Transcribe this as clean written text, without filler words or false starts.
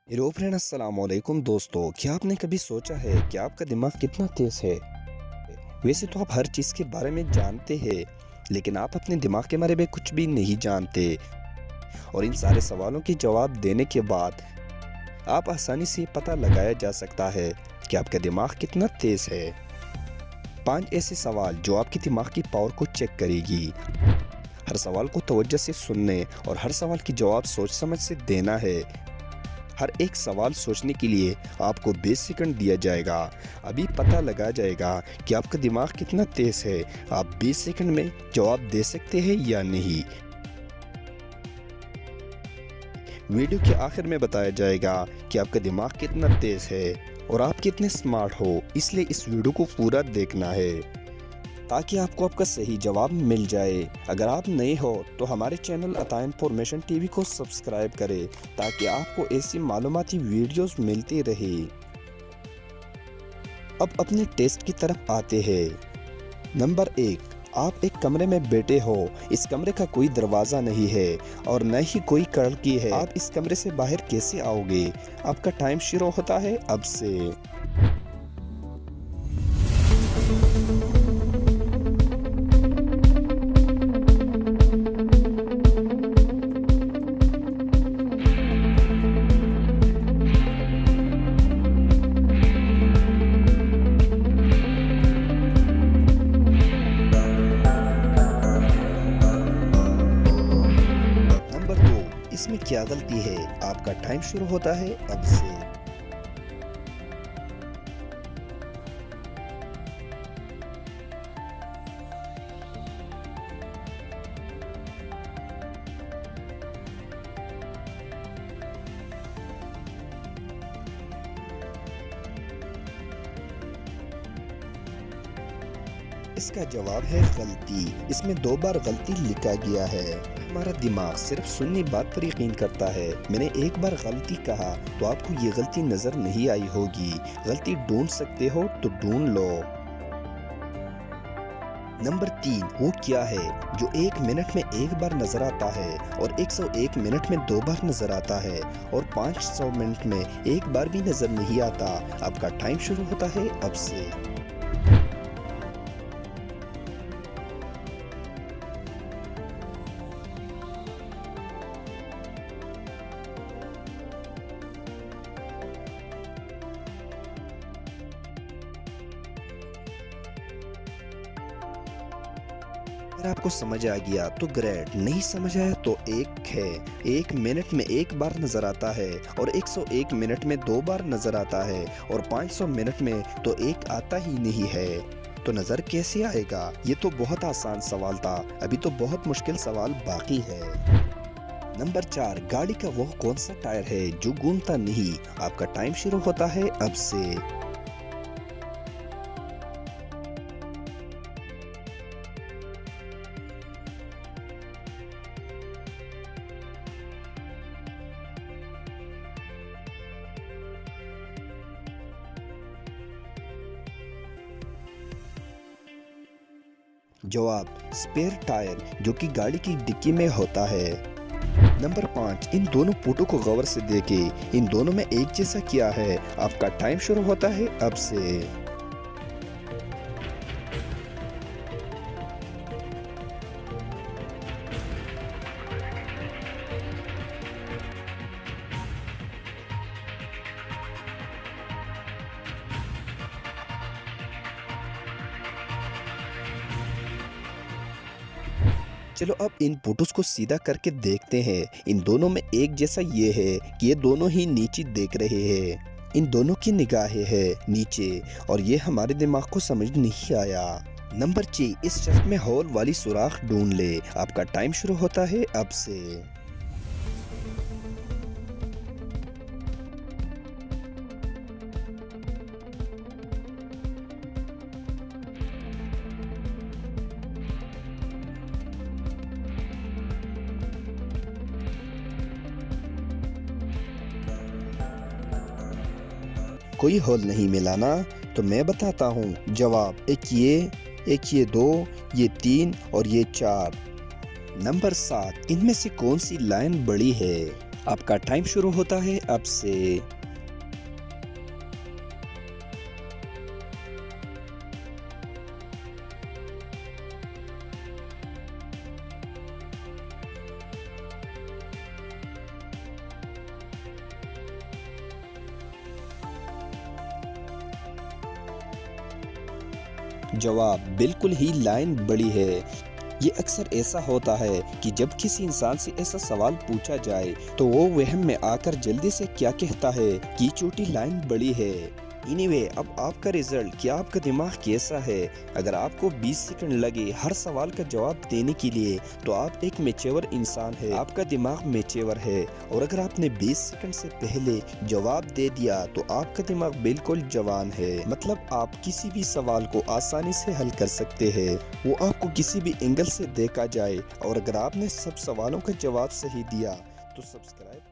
Hello friend, अस्सलाम वालेकुम दोस्तों। क्या आपने कभी सोचा है कि आपका दिमाग कितना तेज़ है? वैसे तो आप हर चीज़ के बारे में जानते हैं, लेकिन आप अपने दिमाग के बारे में कुछ भी नहीं जानते। और इन सारे सवालों के जवाब देने के बाद आप आसानी से ये पता लगाया जा सकता है कि आपका दिमाग कितना तेज़ है। 5 ऐसे सवाल जो आपके दिमाग की पावर को चेक करेगी। हर सवाल को तवज्जो से सुनने और हर सवाल की जवाब सोच समझ से देना है। हर एक सवाल सोचने के लिए आपको 20 सेकंड दिया जाएगा। अभी पता लगा जाएगा कि आपका दिमाग कितना तेज है। आप 20 सेकंड में जवाब दे सकते हैं या नहीं। वीडियो के आखिर में बताया जाएगा कि आपका दिमाग कितना तेज है और आप कितने स्मार्ट हो। इसलिए इस वीडियो को पूरा देखना है ताकि आपको आपका सही जवाब मिल जाए। अगर आप नए हो तो हमारे चैनल अता इन्फॉर्मेशन टीवी को सब्सक्राइब करें ताकि आपको ऐसी मालूमाती वीडियोस मिलती रहे। अब अपने टेस्ट की तरफ आते हैं। नंबर 1, आप एक कमरे में बैठे हो। इस कमरे का कोई दरवाज़ा नहीं है और न ही कोई खिड़की है। आप इस कमरे से बाहर कैसे आओगे? आपका टाइम शुरू होता है अब से। नंबर 2, इसमें क्या गलती है? आपका टाइम शुरू होता है अब से। इसका जवाब है गलती। इसमें 2 बार गलती लिखा गया है। हमारा दिमाग सिर्फ सुननी बात पर यकीन करता है। मैंने एक बार गलती कहा तो आपको ये गलती नजर नहीं आई होगी। गलती ढूंढ सकते हो तो ढूंढ लो। नंबर 3, वो क्या है जो 1 मिनट में एक बार नजर आता है और 101 मिनट में 2 बार नजर आता है और 500 मिनट में एक बार भी नजर नहीं आता। आपका टाइम शुरू होता है अब से। अगर आपको समझ आ गया तो ग्रेट, नहीं समझ आया तो एक है। 1 मिनट में एक बार नजर आता है और 101 मिनट में 2 बार नजर आता है और 500 मिनट में तो एक आता ही नहीं है। तो नजर कैसे आएगा? ये तो बहुत आसान सवाल था। अभी तो बहुत मुश्किल सवाल बाकी है। नंबर 4, गाड़ी का वो कौन सा टायर है जो घूमता नहीं? आपका टाइम शुरू होता है अब से। जवाब स्पेयर टायर, जो कि गाड़ी की डिक्की में होता है। नंबर 5, इन दोनों फोटो को गौर से देखें। इन दोनों में एक जैसा क्या है? आपका टाइम शुरू होता है अब से। चलो अब इन फोटोज को सीधा करके देखते हैं। इन दोनों में एक जैसा ये है कि ये दोनों ही नीचे देख रहे हैं। इन दोनों की निगाहें हैं नीचे और ये हमारे दिमाग को समझ नहीं आया। नंबर 6, इस शख्स में होल वाली सुराख ढूंढ ले। आपका टाइम शुरू होता है अब से। कोई होल नहीं मिला ना? तो मैं बताता हूँ जवाब। एक ये 2, ये 3 और ये 4। नंबर 7, इनमें से कौन सी लाइन बड़ी है? आपका टाइम शुरू होता है अब से। जवाब बिल्कुल ही लाइन बड़ी है। ये अक्सर ऐसा होता है कि जब किसी इंसान से ऐसा सवाल पूछा जाए तो वो वहम में आकर जल्दी से क्या कहता है कि छोटी लाइन बड़ी है। एनीवे, अब आपका रिजल्ट, क्या आपका दिमाग कैसा है? अगर आपको 20 सेकंड लगे हर सवाल का जवाब देने के लिए तो आप एक मैच्योर इंसान है, आपका दिमाग मैच्योर है। और अगर आपने 20 सेकंड से पहले जवाब दे दिया तो आपका दिमाग बिल्कुल जवान है। मतलब आप किसी भी सवाल को आसानी से हल कर सकते हैं, वो आपको किसी भी एंगल से देखा जाए। और अगर आपने सब सवालों का जवाब सही दिया तो सब्सक्राइब